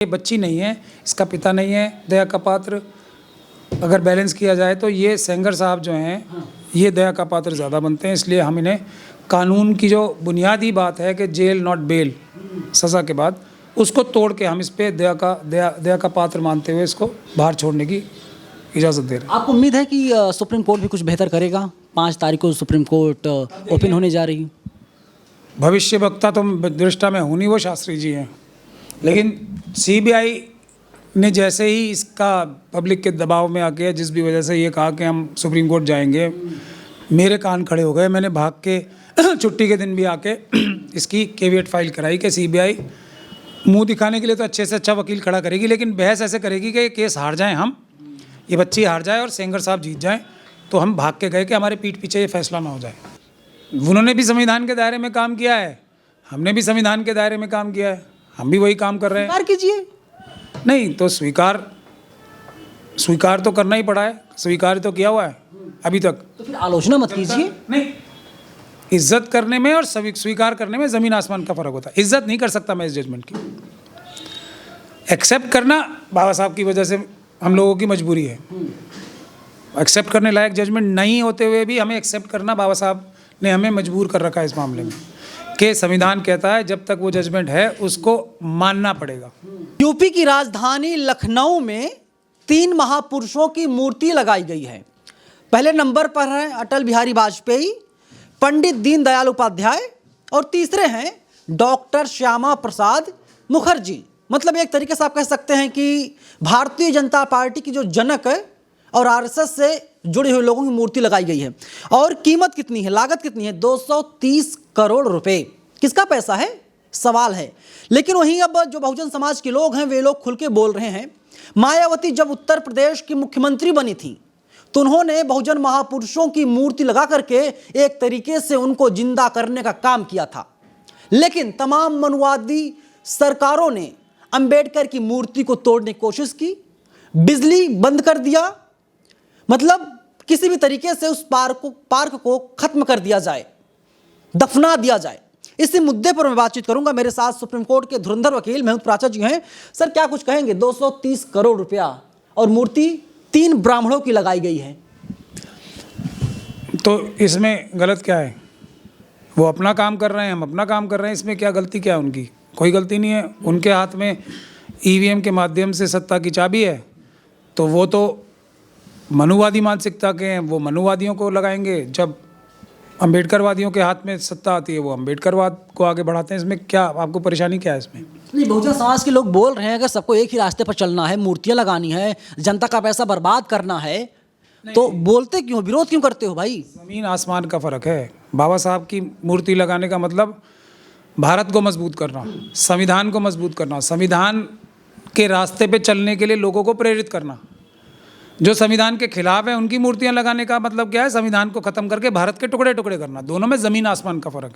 ये बच्ची नहीं है, इसका पिता नहीं है दया का पात्र। अगर बैलेंस किया जाए तो ये सेंगर साहब जो हैं ये दया का पात्र ज़्यादा बनते हैं। इसलिए हम इन्हें कानून की जो बुनियादी बात है कि जेल नॉट बेल, सज़ा के बाद, उसको तोड़ के हम इस पे दया का पात्र मानते हुए इसको बाहर छोड़ने की इजाज़त दे रहे हैं। आपको उम्मीद है कि सुप्रीम कोर्ट भी कुछ बेहतर करेगा? 5 तारीख को सुप्रीम कोर्ट ओपन होने जा रही है। भविष्य वक्ता तो दृष्टा में हूँ नहीं, वो शास्त्री जी हैं, लेकिन सीबीआई ने जैसे ही इसका पब्लिक के दबाव में आके जिस भी वजह से ये कहा कि हम सुप्रीम कोर्ट जाएंगे, मेरे कान खड़े हो गए। मैंने भाग के छुट्टी के दिन भी आके इसकी केवियट फाइल कराई कि सीबीआई मुंह दिखाने के लिए तो अच्छे से अच्छा वकील खड़ा करेगी, लेकिन बहस ऐसे करेगी कि ये केस हार जाएं हम, ये बच्ची हार जाए और सेंगर साहब जीत जाएं। तो हम भाग के गए कि हमारे पीठ पीछे ये फैसला ना हो जाए। उन्होंने भी संविधान के दायरे में काम किया है, हमने भी संविधान के दायरे में काम किया है, हम भी वही काम कर रहे हैं। स्वीकार कीजिए। नहीं तो स्वीकार तो करना ही पड़ा है, स्वीकार तो किया हुआ है अभी तक। तो फिर आलोचना मत कीजिए। नहीं, इज्जत करने में और स्वीकार करने में ज़मीन आसमान का फ़र्क होता है। इज्जत नहीं कर सकता मैं इस जजमेंट की, एक्सेप्ट करना बाबा साहब की वजह से हम लोगों की मजबूरी है। एक्सेप्ट करने लायक जजमेंट नहीं होते हुए भी हमें एक्सेप्ट करना, बाबा साहब ने हमें मजबूर कर रखा है इस मामले में कि संविधान कहता है जब तक वो जजमेंट है उसको मानना पड़ेगा। यूपी की राजधानी लखनऊ में 3 महापुरुषों की मूर्ति लगाई गई है। पहले नंबर पर हैं अटल बिहारी वाजपेयी, पंडित दीनदयाल उपाध्याय और तीसरे हैं डॉक्टर श्यामा प्रसाद मुखर्जी। मतलब एक तरीके से आप कह सकते हैं कि भारतीय जनता पार्टी की जो जनक है और आरएसएस से जुड़े हुए लोगों की मूर्ति लगाई गई है। और कीमत कितनी है, लागत कितनी है? 230 करोड़ रुपए। किसका पैसा है सवाल है। लेकिन वहीं अब जो बहुजन समाज के लोग हैं वे लोग खुल के बोल रहे हैं। मायावती जब उत्तर प्रदेश की मुख्यमंत्री बनी थी तो उन्होंने बहुजन महापुरुषों की मूर्ति लगा करके एक तरीके से उनको जिंदा करने का काम किया था। लेकिन तमाम मनुवादी सरकारों ने अंबेडकर की मूर्ति को तोड़ने की कोशिश की, बिजली बंद कर दिया, मतलब किसी भी तरीके से उस पार्क को खत्म कर दिया जाए, दफना दिया जाए। इसी मुद्दे पर मैं बातचीत करूंगा। मेरे साथ सुप्रीम कोर्ट के धुरंधर वकील महमूद प्राचा जी हैं। सर क्या कुछ कहेंगे? 230 करोड़ रुपया और मूर्ति 3 ब्राह्मणों की लगाई गई है, तो इसमें गलत क्या है? वो अपना काम कर रहे हैं, हम अपना काम कर रहे हैं, इसमें क्या गलती क्या है उनकी? कोई गलती नहीं है। उनके हाथ में ईवीएम के माध्यम से सत्ता की चाबी है, तो वो तो मनुवादी मानसिकता के हैं, वो मनुवादियों को लगाएंगे। जब अम्बेडकरवादियों के हाथ में सत्ता आती है वो अम्बेडकरवाद को आगे बढ़ाते हैं। इसमें क्या आपको परेशानी क्या है इसमें? नहीं, बहुजन समाज के लोग बोल रहे हैं अगर सबको एक ही रास्ते पर चलना है, मूर्तियां लगानी है, जनता का पैसा बर्बाद करना है, तो बोलते क्यों, विरोध क्यों करते हो भाई? ज़मीन आसमान का फ़र्क है। बाबा साहब की मूर्ति लगाने का मतलब भारत को मजबूत करना, संविधान को मजबूत करना, संविधान के रास्ते पे चलने के लिए लोगों को प्रेरित करना। जो संविधान के खिलाफ है उनकी मूर्तियां लगाने का मतलब क्या है? संविधान को ख़त्म करके भारत के टुकड़े टुकड़े करना। दोनों में ज़मीन आसमान का फ़र्क है।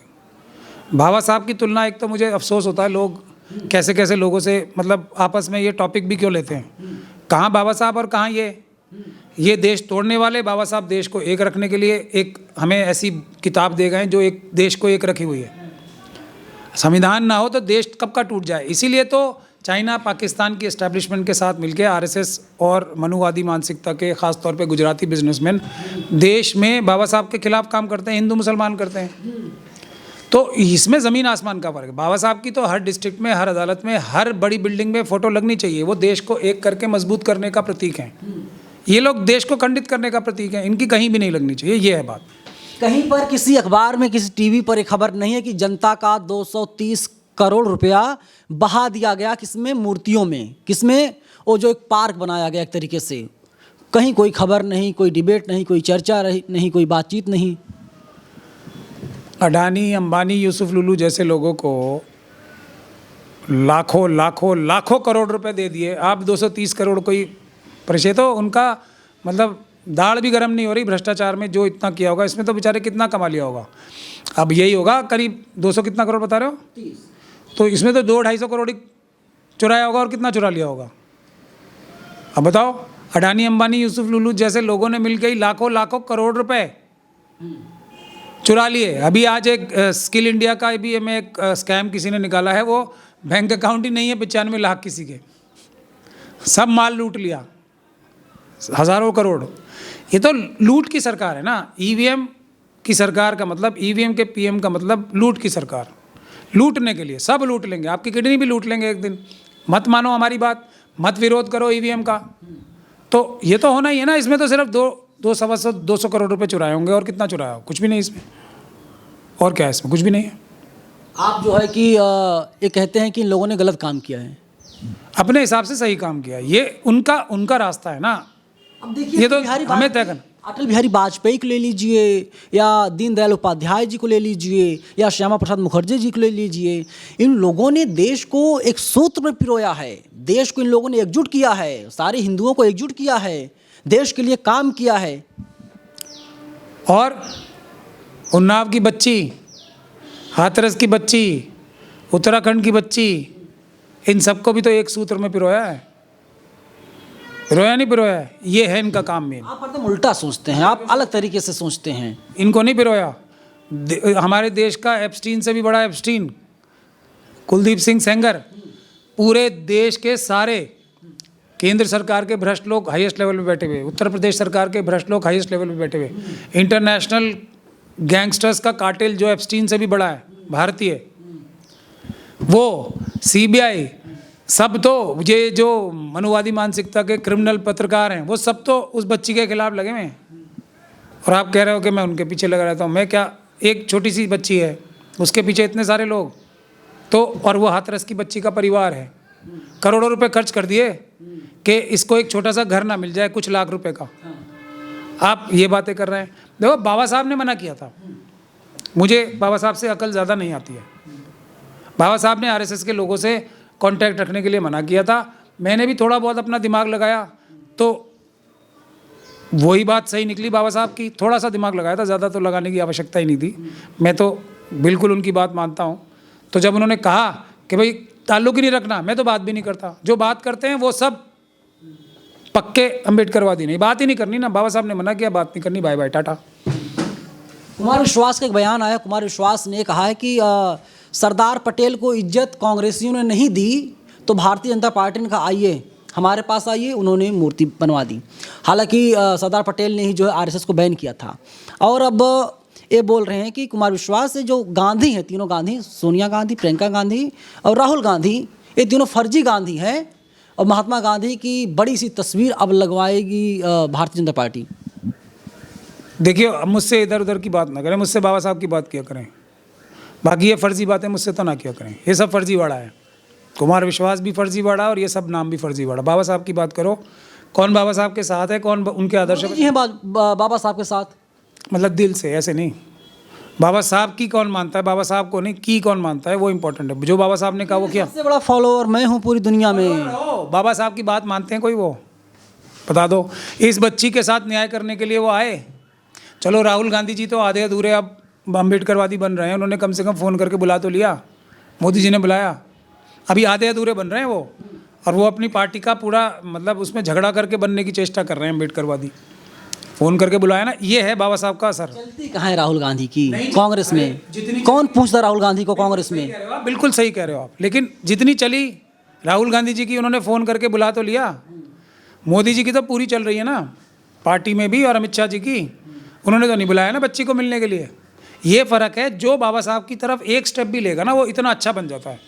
बाबा साहब की तुलना, एक तो मुझे अफसोस होता है लोग कैसे कैसे लोगों से मतलब आपस में ये टॉपिक भी क्यों लेते हैं। कहाँ बाबा साहब और कहाँ ये देश तोड़ने वाले। बाबा साहब देश को एक रखने के लिए एक हमें ऐसी किताब दे गए जो एक देश को एक रखी हुई है। संविधान ना हो तो देश कब का टूट जाए। इसीलिए तो चाइना पाकिस्तान की एस्टैब्लिशमेंट के साथ मिलकर आरएसएस और मनुवादी मानसिकता के ख़ास तौर पे गुजराती बिजनेसमैन देश में बाबा साहब के खिलाफ काम करते हैं, हिंदू मुसलमान करते हैं। तो इसमें ज़मीन आसमान का फ़र्क है। बाबा साहब की तो हर डिस्ट्रिक्ट में, हर अदालत में, हर बड़ी बिल्डिंग में फ़ोटो लगनी चाहिए। वो देश को एक करके मजबूत करने का प्रतीक हैं। ये लोग देश को खंडित करने का प्रतीक हैं, इनकी कहीं भी नहीं लगनी चाहिए। ये है बात। कहीं पर किसी अखबार में, किसी टीवी पर एक खबर नहीं है कि जनता का 230 करोड़ रुपया बहा दिया गया किसमें? मूर्तियों में। किसमें? वो जो एक पार्क बनाया गया एक तरीके से। कहीं कोई खबर नहीं, कोई डिबेट नहीं, कोई चर्चा नहीं, कोई बातचीत नहीं। अडानी, अंबानी, यूसुफ लुलू जैसे लोगों को लाखों लाखों लाखों करोड़ रुपए दे दिए। आप 230 करोड़ कोई परिचय, तो उनका मतलब दाढ़ भी गर्म नहीं हो रही भ्रष्टाचार में। जो इतना किया होगा इसमें तो बेचारे कितना कमा लिया होगा। अब यही होगा करीब 200 कितना करोड़ बता रहे हो? 30। तो इसमें तो 200-250 करोड़ ही चुराया होगा। और कितना चुरा लिया होगा अब बताओ? अडानी, अंबानी, यूसुफ लुलू जैसे लोगों ने मिलकर ही लाखों लाखों करोड़ रुपए चुरा लिए। अभी आज एक स्किल इंडिया का भी हमें एक स्कैम किसी ने निकाला है। वो बैंक अकाउंट ही नहीं है 95 लाख किसी के। सब माल लूट लिया, हज़ारों करोड़। ये तो लूट की सरकार है ना। ईवीएम की सरकार का मतलब, ईवीएम के पीएम का मतलब लूट की सरकार। लूटने के लिए सब लूट लेंगे, आपकी किडनी भी लूट लेंगे एक दिन। मत मानो हमारी बात, मत विरोध करो ईवीएम का। तो ये तो होना ही है ना। इसमें तो सिर्फ 200 करोड़ रुपए चुराए होंगे, और कितना चुराया हो? कुछ भी नहीं इसमें। और क्या है इसमें? कुछ भी नहीं है। आप जो है कि ये कहते हैं कि इन लोगों ने गलत काम किया है। अपने हिसाब से सही काम किया, ये उनका रास्ता है ना। अब देखिए, ये तो बिहारी हमें तय करना। अटल बिहारी वाजपेयी को ले लीजिए, या दीनदयाल उपाध्याय जी को ले लीजिए, या श्यामा प्रसाद मुखर्जी जी को ले लीजिए। इन लोगों ने देश को एक सूत्र में पिरोया है। देश को इन लोगों ने एकजुट किया है, सारे हिंदुओं को एकजुट किया है, देश के लिए काम किया है। और उन्नाव की बच्ची, हाथरस की बच्ची, उत्तराखंड की बच्ची, इन सबको भी तो एक सूत्र में पिरोया है। पिरोया नहीं पिरोया है, ये है इनका काम मेन। आप एकदम उल्टा सोचते हैं, आप अलग तरीके से सोचते हैं। इनको नहीं पिरोया। हमारे देश का एप्स्टीन से भी बड़ा एप्स्टीन, कुलदीप सिंह सेंगर, पूरे देश के सारे केंद्र सरकार के भ्रष्ट लोग हाईएस्ट लेवल पे बैठे हुए, उत्तर प्रदेश सरकार के भ्रष्ट लोग हाईएस्ट लेवल पे बैठे हुए, इंटरनेशनल गैंगस्टर्स का कार्टेल जो एप्स्टीन से भी बड़ा है, भारतीय, वो सीबीआई, सब तो ये जो मनुवादी मानसिकता के क्रिमिनल पत्रकार हैं, वो सब तो उस बच्ची के खिलाफ लगे हुए हैं। और आप कह रहे हो कि मैं उनके पीछे लगा रहता हूँ। मैं क्या, एक छोटी सी बच्ची है, उसके पीछे इतने सारे लोग तो, और वो हाथरस की बच्ची का परिवार है। करोड़ों रुपए खर्च कर दिए कि इसको एक छोटा सा घर ना मिल जाए कुछ लाख रुपए का। आप ये बातें कर रहे हैं। देखो, बाबा साहब ने मना किया था। मुझे बाबा साहब से अकल ज़्यादा नहीं आती है। बाबा साहब ने आरएसएस के लोगों से कांटेक्ट रखने के लिए मना किया था। मैंने भी थोड़ा बहुत अपना दिमाग लगाया तो वही बात सही निकली बाबा साहब की। थोड़ा सा दिमाग लगाया था, ज़्यादा तो लगाने की आवश्यकता ही नहीं थी। मैं तो बिल्कुल उनकी बात मानता हूँ। तो जब उन्होंने कहा कि भाई ताल्लुक ही नहीं रखना, मैं तो बात भी नहीं करता। जो बात करते हैं वो सब पक्के अम्बेडकरवादी, नहीं बात ही नहीं करनी ना। बाबा साहब ने मना किया, बात नहीं करनी, बाय बाय टाटा। कुमार विश्वास का एक बयान आया। कुमार विश्वास ने कहा है कि सरदार पटेल को इज्जत कांग्रेसियों ने नहीं दी, तो भारतीय जनता पार्टी ने कहा आइए हमारे पास आइए, उन्होंने मूर्ति बनवा दी। हालांकि सरदार पटेल ने ही जो है आरएसएस को बैन किया था। और अब ये बोल रहे हैं कि कुमार विश्वास से जो गांधी हैं, तीनों गांधी, सोनिया गांधी, प्रियंका गांधी और राहुल गांधी, ये तीनों फर्जी गांधी हैं। और महात्मा गांधी की बड़ी सी तस्वीर अब लगवाएगी भारतीय जनता पार्टी। देखिए, अब मुझसे इधर उधर की बात ना करें, मुझसे बाबा साहब की बात किया करें। बाकी ये फर्जी बातें मुझसे तो ना किया करें। ये सब फर्जीवाड़ा है। कुमार विश्वास भी फर्जीवाड़ा और ये सब नाम भी फर्जीवाड़ा। बाबा साहब की बात करो, कौन बाबा साहब के साथ है, कौन उनके आदर्श जी हैं बाबा साहब के साथ, मतलब दिल से, ऐसे नहीं। बाबा साहब की कौन मानता है, बाबा साहब को नहीं, की कौन मानता है, वो इंपॉर्टेंट है। जो बाबा साहब ने कहा वो किया। सबसे बड़ा फॉलोअर मैं हूँ पूरी दुनिया में। बाबा साहब की बात मानते हैं कोई? वो बता दो। इस बच्ची के साथ न्याय करने के लिए वो आए। चलो, राहुल गांधी जी तो आधे अधूरे अब अम्बेडकरवादी बन रहे हैं। उन्होंने कम से कम फ़ोन करके बुला तो लिया, मोदी जी ने बुलाया। अभी आधे अधूरे बन रहे हैं वो, और वो अपनी पार्टी का पूरा मतलब उसमें झगड़ा करके बनने की चेष्टा कर रहे हैं अम्बेडकरवादी। फ़ोन करके बुलाया ना, ये है बाबा साहब का असर। चलती कहाँ है राहुल गांधी की कांग्रेस में? कौन पूछता राहुल गांधी को कांग्रेस में? बिल्कुल सही कह रहे हो आप। लेकिन जितनी चली राहुल गांधी जी की, उन्होंने फ़ोन करके बुला तो लिया। मोदी जी की तो पूरी चल रही है ना, पार्टी में भी, और अमित शाह जी की। उन्होंने तो नहीं बुलाया ना बच्ची को मिलने के लिए। ये फ़र्क है। जो बाबा साहब की तरफ एक स्टेप भी लेगा ना, वो इतना अच्छा बन जाता है।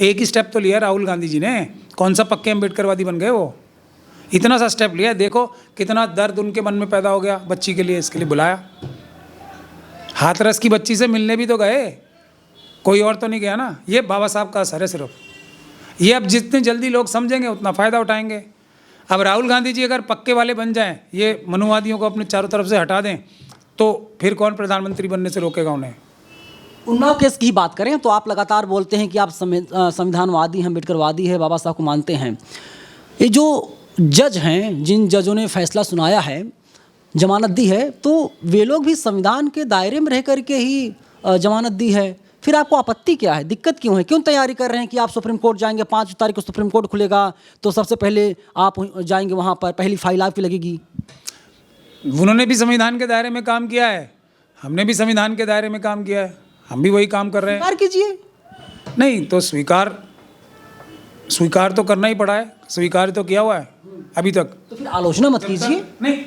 एक ही स्टेप तो लिया राहुल गांधी जी ने, कौन सा पक्के अम्बेडकरवादी बन गए वो? इतना सा स्टेप लिया। देखो कितना दर्द उनके मन में पैदा हो गया बच्ची के लिए, इसके लिए बुलाया। हाथरस की बच्ची से मिलने भी तो गए, कोई और तो नहीं गया ना। ये बाबा साहब का असर है सिर्फ। ये अब जितने जल्दी लोग समझेंगे उतना फ़ायदा उठाएंगे। अब राहुल गांधी जी अगर पक्के वाले बन जाएं, ये मनुवादियों को अपने चारों तरफ से हटा दें, तो फिर कौन प्रधानमंत्री बनने से रोकेगा उन्हें? उन्नाव केस की बात करें तो आप लगातार बोलते हैं कि आप संविधानवादी हैं, अम्बेडकरवादी है, बाबा साहब को मानते हैं। ये जो जज हैं, जिन जजों ने फैसला सुनाया है, जमानत दी है, तो वे लोग भी संविधान के दायरे में रह करके ही जमानत दी है। फिर आपको आपत्ति क्या है, दिक्कत क्यों है? क्यों तैयारी कर रहे हैं कि आप सुप्रीम कोर्ट जाएंगे? 5 तारीख को सुप्रीम कोर्ट खुलेगा तो सबसे पहले आप जाएंगे वहाँ पर, पहली फाइल आपकी लगेगी। उन्होंने भी संविधान के दायरे में काम किया है, हमने भी संविधान के दायरे में काम किया है, हम भी वही काम कर रहे हैं। स्वीकार कीजिए। नहीं तो स्वीकार स्वीकार तो करना ही पड़ा है, स्वीकार तो किया हुआ है अभी तक। तो फिर आलोचना मत कीजिए। नहीं,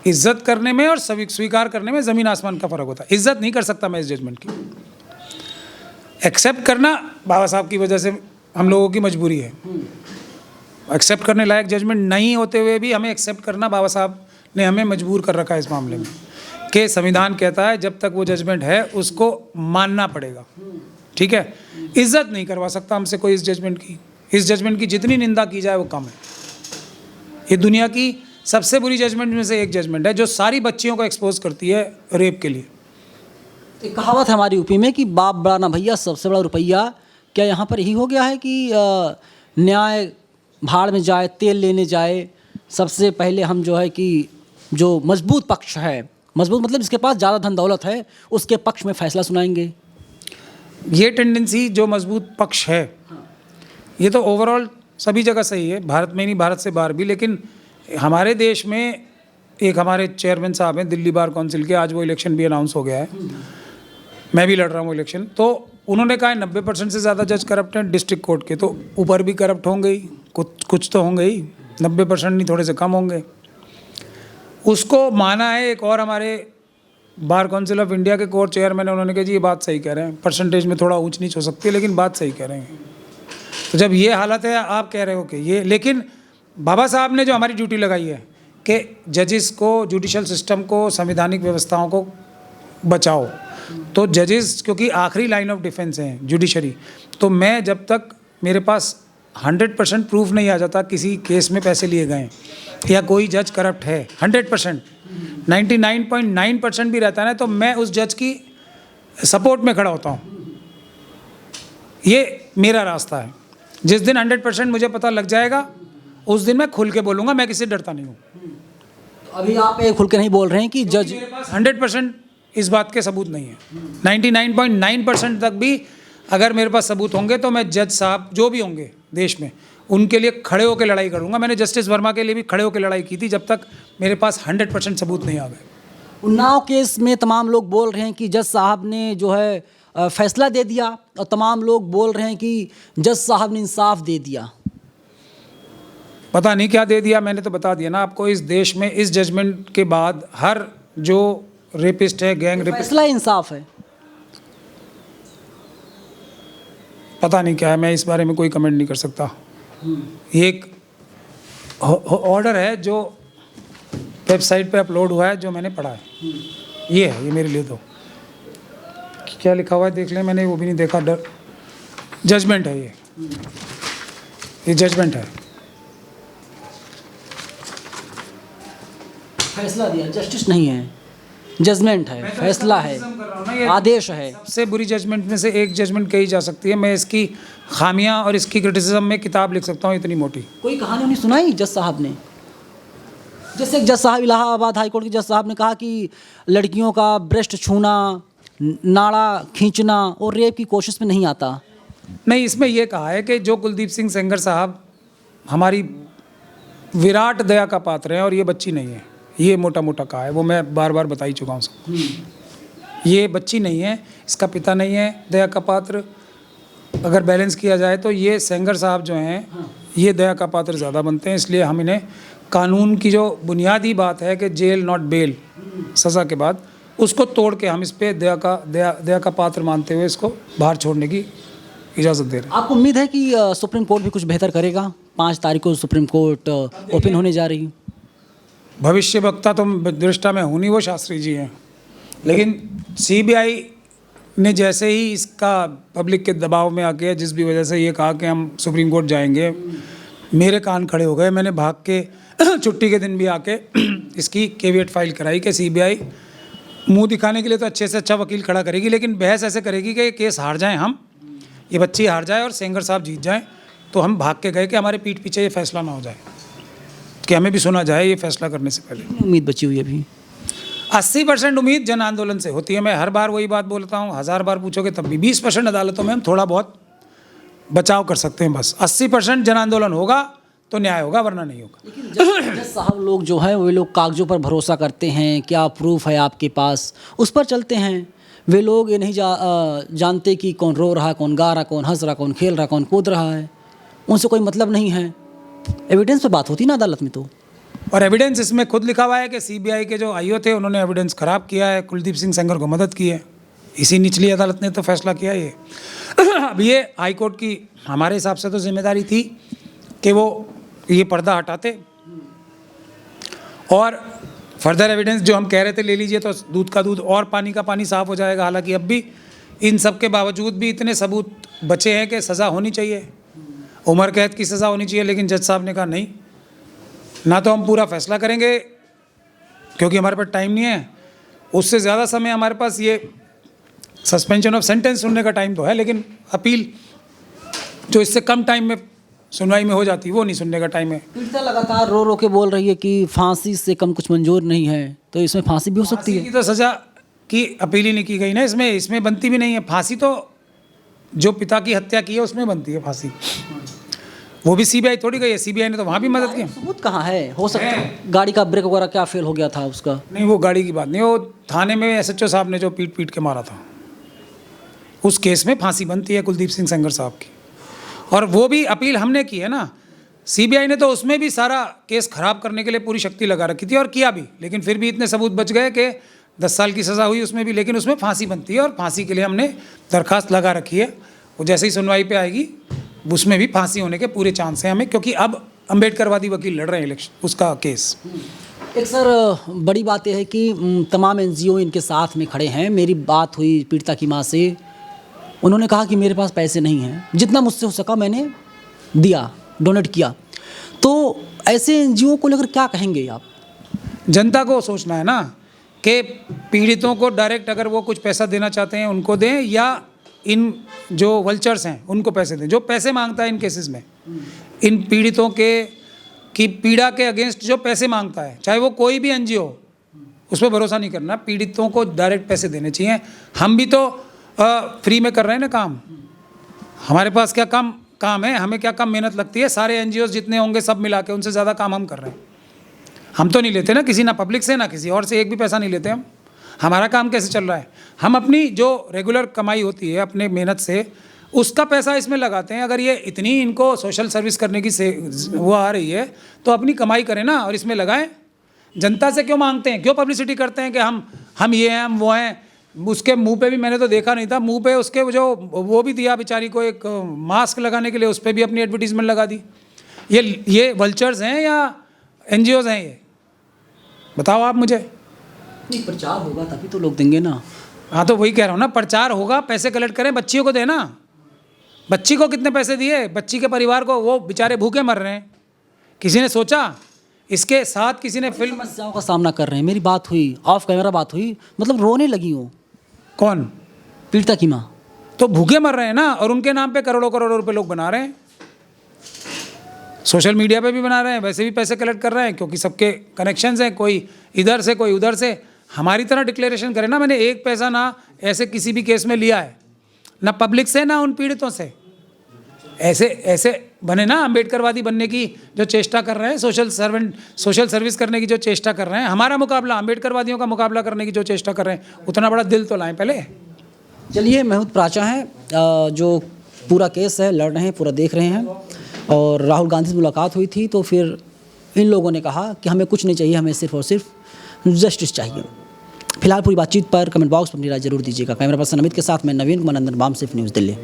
इज्जत करने में और स्वीकार करने में ज़मीन आसमान का फ़र्क होता है। इज्जत नहीं कर सकता मैं इस जजमेंट की। एक्सेप्ट करना बाबा साहब की वजह से हम लोगों की मजबूरी है। एक्सेप्ट करने लायक जजमेंट नहीं होते हुए भी हमें एक्सेप्ट करना, बाबा साहब ने हमें मजबूर कर रखा है इस मामले में कि संविधान कहता है जब तक वो जजमेंट है उसको मानना पड़ेगा। ठीक है, इज्जत नहीं करवा सकता हमसे कोई इस जजमेंट की। इस जजमेंट की जितनी निंदा की जाए वो कम है। ये दुनिया की सबसे बुरी जजमेंट में से एक जजमेंट है जो सारी बच्चियों को एक्सपोज करती है रेप के लिए। एक कहावत है हमारी यूपी में कि बाप बड़ा ना भैया सबसे बड़ा रुपया। क्या यहाँ पर यही हो गया है कि न्याय भाड़ में जाए, तेल लेने जाए, सबसे पहले हम जो है कि जो मजबूत पक्ष है, मजबूत मतलब जिसके पास ज़्यादा धन दौलत है, उसके पक्ष में फैसला सुनाएंगे? ये टेंडेंसी जो मजबूत पक्ष है ये तो ओवरऑल सभी जगह सही है, भारत में नहीं भारत से बाहर भी। लेकिन हमारे देश में एक हमारे चेयरमैन साहब हैं दिल्ली बार काउंसिल के, आज वो इलेक्शन भी अनाउंस हो गया है, मैं भी लड़ रहा हूँ इलेक्शन। तो उन्होंने कहा है 90% से ज़्यादा जज करप्ट हैं डिस्ट्रिक्ट कोर्ट के। तो ऊपर भी करप्ट होंगे ही, कुछ तो होंगे ही, 90% नहीं थोड़े से कम होंगे। उसको माना है। एक और हमारे बार काउंसिल ऑफ इंडिया के कोर चेयरमैन है, उन्होंने कहा जी ये बात सही कह रहे हैं, परसेंटेज में थोड़ा ऊंच नीच हो सकती है लेकिन बात सही कह रहे हैं। तो जब ये हालत है, आप कह रहे हो कि ये, लेकिन बाबा साहब ने जो हमारी ड्यूटी लगाई है कि जजेस को, जुडिशल सिस्टम को, संवैधानिक व्यवस्थाओं को बचाओ, तो जजेस क्योंकि आखिरी लाइन ऑफ डिफेंस हैं जुडिशरी, तो मैं जब तक मेरे पास 100% प्रूफ नहीं आ जाता किसी केस में पैसे लिए गए या कोई जज करप्ट है, 100%, 99.9% भी रहता है ना, तो मैं उस जज की सपोर्ट में खड़ा होता हूँ। ये मेरा रास्ता है। जिस दिन 100% मुझे पता लग जाएगा उस दिन मैं खुल के बोलूँगा, मैं किसी से डरता नहीं हूँ। तो अभी आप खुल के नहीं बोल रहे हैं कि जज, मेरे पास 100% इस बात के सबूत नहीं है। 99.9% तक भी अगर मेरे पास सबूत होंगे तो मैं जज साहब जो भी होंगे देश में उनके लिए खड़े होकर लड़ाई करूंगा। मैंने जस्टिस वर्मा के लिए भी खड़े होकर लड़ाई की थी जब तक मेरे पास 100% सबूत नहीं आ गए। उन्नाव केस में तमाम लोग बोल रहे हैं कि जज साहब ने जो है फैसला दे दिया, और तमाम लोग बोल रहे हैं कि जज साहब ने इंसाफ दे दिया। पता नहीं क्या दे दिया, मैंने तो बता दिया ना आपको। इस देश में इस जजमेंट के बाद हर जो रेपिस्ट है, गैंग रेपिस्ट, फैसला इंसाफ है। पता नहीं क्या है, मैं इस बारे में कोई कमेंट नहीं कर सकता। ये एक ऑर्डर है जो वेबसाइट पे अपलोड हुआ है, जो मैंने पढ़ा है। ये है, ये मेरे लिए तो क्या लिखा हुआ है देख लें, मैंने वो भी नहीं देखा। डर जजमेंट है ये जजमेंट है। फैसला दिया, जस्टिस नहीं है, जजमेंट है, फैसला है, आदेश है। सबसे बुरी जजमेंट में से एक जजमेंट कही जा सकती है। मैं इसकी खामियां और इसकी क्रिटिसिज्म में किताब लिख सकता हूँ इतनी मोटी। कोई कहानी उन्हें सुनाई जज साहब ने? जैसे एक जज साहब इलाहाबाद हाई कोर्ट के जज साहब ने कहा कि लड़कियों का ब्रेस्ट छूना, नाड़ा खींचना और रेप की कोशिश में नहीं आता। नहीं, इसमें यह कहा है कि जो कुलदीप सिंह सेंगर साहब हमारी विराट दया का पात्र हैं और ये बच्ची नहीं है। ये मोटा मोटा कहा है, वो मैं बार बार बता ही चुका हूँ सबको। ये बच्ची नहीं है, इसका पिता नहीं है दया का पात्र। अगर बैलेंस किया जाए तो ये सेंगर साहब जो हैं ये दया का पात्र ज़्यादा बनते हैं। इसलिए हम इन्हें कानून की जो बुनियादी बात है कि जेल नॉट बेल, सज़ा के बाद, उसको तोड़ के हम इस पे दया का पात्र मानते हुए इसको बाहर छोड़ने की इजाज़त दे रहे हैं। आपको उम्मीद है कि सुप्रीम कोर्ट भी कुछ बेहतर करेगा? 5 तारीख को सुप्रीम कोर्ट ओपन होने जा रही। भविष्य वक्ता तो दृष्टा में हूँ नहीं, वो शास्त्री जी हैं। लेकिन सीबीआई ने जैसे ही इसका पब्लिक के दबाव में आके, जिस भी वजह से ये कहा कि हम सुप्रीम कोर्ट जाएंगे, मेरे कान खड़े हो गए। मैंने भाग के छुट्टी के दिन भी आके इसकी केवियट फाइल कराई कि सीबीआई मुंह दिखाने के लिए तो अच्छे से अच्छा वकील खड़ा करेगी, लेकिन बहस ऐसे करेगी कि ये केस हार जाएं हम, ये बच्ची हार जाए और सेंगर साहब जीत जाएं। तो हम भाग के गए कि हमारे पीठ पीछे ये फैसला ना हो जाए, कि हमें भी सुना जाए ये फैसला करने से पहले। उम्मीद बची हुई है अभी? 80% उम्मीद जन आंदोलन से होती है। मैं हर बार वही बात बोलता हूँ, 1000 बार पूछोगे तब भी। 20% अदालतों में हम थोड़ा बहुत बचाव कर सकते हैं बस। 80% जन आंदोलन होगा तो न्याय होगा, वरना नहीं होगा। जज साहब लोग जो है वे लोग कागजों पर भरोसा करते हैं, क्या प्रूफ है आपके पास, उस पर चलते हैं। वे लोग ये नहीं जानते कि कौन रो रहा, कौन गा रहा, कौन हंस रहा, कौन खेल रहा, कौन कूद रहा है। उनसे कोई मतलब नहीं है। एविडेंस पे बात होती ना अदालत में तो। और एविडेंस इसमें खुद लिखा हुआ है कि सीबीआई के जो आईओ थे उन्होंने एविडेंस खराब किया है, कुलदीप सिंह सेंगर को मदद की है। इसी निचली अदालत ने तो फैसला किया ये। अब ये हाई कोर्ट की हमारे हिसाब से तो जिम्मेदारी थी कि वो ये पर्दा हटाते और फर्दर एविडेंस जो हम कह रहे थे ले लीजिए तो दूध का दूध और पानी का पानी साफ हो जाएगा। हालांकि अब भी इन सब के बावजूद भी इतने सबूत बचे हैं कि सज़ा होनी चाहिए, उम्र कैद की सज़ा होनी चाहिए। लेकिन जज साहब ने कहा नहीं, ना तो हम पूरा फैसला करेंगे क्योंकि हमारे पास टाइम नहीं है, उससे ज़्यादा समय हमारे पास ये सस्पेंशन ऑफ सेंटेंस सुनने का टाइम तो है, लेकिन अपील जो इससे कम टाइम में सुनवाई में हो जाती वो नहीं सुनने का टाइम है। पीड़िता लगातार रो रो के बोल रही है कि फांसी से कम कुछ मंजूर नहीं है, तो इसमें फांसी भी हो सकती है। फांसी की तो सज़ा की अपील ही नहीं की गई ना, इसमें बनती भी नहीं है फांसी। तो जो पिता की हत्या की है उसमें बनती है फांसी, वो भी सीबीआई थोड़ी गई है, सीबीआई ने तो वहाँ भी मदद की। सबूत कहाँ है? हो सकता है गाड़ी का ब्रेक वगैरह क्या फेल हो गया था उसका? नहीं, वो गाड़ी की बात नहीं, वो थाने में एसएचओ साहब ने जो पीट पीट के मारा था उस केस में फांसी बनती है कुलदीप सिंह सेंगर साहब की। और वो भी अपील हमने की है ना, सीबीआई ने तो उसमें भी सारा केस खराब करने के लिए पूरी शक्ति लगा रखी थी और किया भी, लेकिन फिर भी इतने सबूत बच गए कि 10 साल की सज़ा हुई उसमें भी, लेकिन उसमें फांसी बनती है और फांसी के लिए हमने दरखास्त लगा रखी है। वो जैसे ही सुनवाई पे आएगी उसमें भी फांसी होने के पूरे चांस हैं हमें, क्योंकि अब अम्बेडकरवादी वकील लड़ रहे हैं इलेक्शन उसका केस। एक सर बड़ी बात यह है कि तमाम एनजीओ इनके साथ में खड़े हैं। मेरी बात हुई पीड़िता की माँ से, उन्होंने कहा कि मेरे पास पैसे नहीं हैं, जितना मुझसे हो सका मैंने दिया, डोनेट किया। तो ऐसे एनजीओ को लेकर क्या कहेंगे आप? जनता को सोचना है ना कि पीड़ितों को डायरेक्ट अगर वो कुछ पैसा देना चाहते हैं उनको दें, या इन जो वल्चर्स हैं उनको पैसे दें। जो पैसे मांगता है इन केसेस में, इन पीड़ितों की पीड़ा के अगेंस्ट जो पैसे मांगता है, चाहे वो कोई भी एनजीओ, उस पर भरोसा नहीं करना। पीड़ितों को डायरेक्ट पैसे देने चाहिए। हम भी तो फ्री में कर रहे हैं ना काम, हमारे पास क्या काम है, हमें क्या कम मेहनत लगती है? सारे एनजीओ जितने होंगे सब मिला के उनसे ज़्यादा काम हम कर रहे हैं। हम तो नहीं लेते ना किसी, ना पब्लिक से ना किसी और से एक भी पैसा नहीं लेते हम। हमारा काम कैसे चल रहा है, हम अपनी जो रेगुलर कमाई होती है अपने मेहनत से उसका पैसा इसमें लगाते हैं। अगर ये इतनी इनको सोशल सर्विस करने की वो आ रही है तो अपनी कमाई करें ना और इसमें लगाएं। जनता से क्यों मांगते हैं, क्यों पब्लिसिटी करते हैं कि हम ये हैं, हम वो हैं? उसके मुंह पे भी मैंने तो देखा नहीं था, मुंह पे उसके जो वो भी दिया बेचारी को एक मास्क लगाने के लिए, उस पर भी अपनी एडवर्टीजमेंट लगा दी। ये वल्चर्स हैं या एनजीओज हैं? ये बताओ आप मुझे। नहीं, प्रचार होगा तभी तो लोग देंगे ना। हाँ, तो वही कह रहा हूँ ना, प्रचार होगा, पैसे कलेक्ट करें, बच्चियों को देना। बच्ची को कितने पैसे दिए? बच्ची के परिवार को, वो बेचारे भूखे मर रहे हैं। किसी ने सोचा? इसके साथ किसी ने फिल्म समस्याओं का सामना कर रहे हैं। मेरी बात हुई, ऑफ कैमरा बात हुई, मतलब रोने लगी हूँ। कौन? पीड़िता की माँ। तो भूखे मर रहे हैं ना, और उनके नाम पे करोड़ों करोड़ों रुपए लोग बना रहे हैं, सोशल मीडिया पे भी बना रहे हैं, वैसे भी पैसे कलेक्ट कर रहे हैं क्योंकि सबके कनेक्शंस हैं, कोई इधर से कोई उधर से। हमारी तरह डिक्लेरेशन करें ना, मैंने एक पैसा ना ऐसे किसी भी केस में लिया है, ना पब्लिक से ना उन पीड़ितों से। ऐसे बने ना, अम्बेडकरवादी बनने की जो चेष्टा कर रहे हैं, सोशल सर्विस करने की जो चेष्टा कर रहे हैं, हमारा मुकाबला अम्बेडकरवादियों का मुकाबला करने की जो चेष्टा कर रहे हैं, उतना बड़ा दिल तो लाएं पहले। चलिए, महमूद प्राचा हैं जो पूरा केस है लड़ रहे हैं, पूरा देख रहे हैं, और राहुल गांधी से मुलाकात हुई थी तो फिर इन लोगों ने कहा कि हमें कुछ नहीं चाहिए, हमें सिर्फ और सिर्फ जस्टिस चाहिए। फिलहाल पूरी बातचीत पर कमेंट बॉक्स पर अपनी राय जरूर दीजिएगा। कैमरा पर्सन अमित के साथ मैं नवीन कुमार नंदन, बाम सिर्फ न्यूज़ दिल्ली।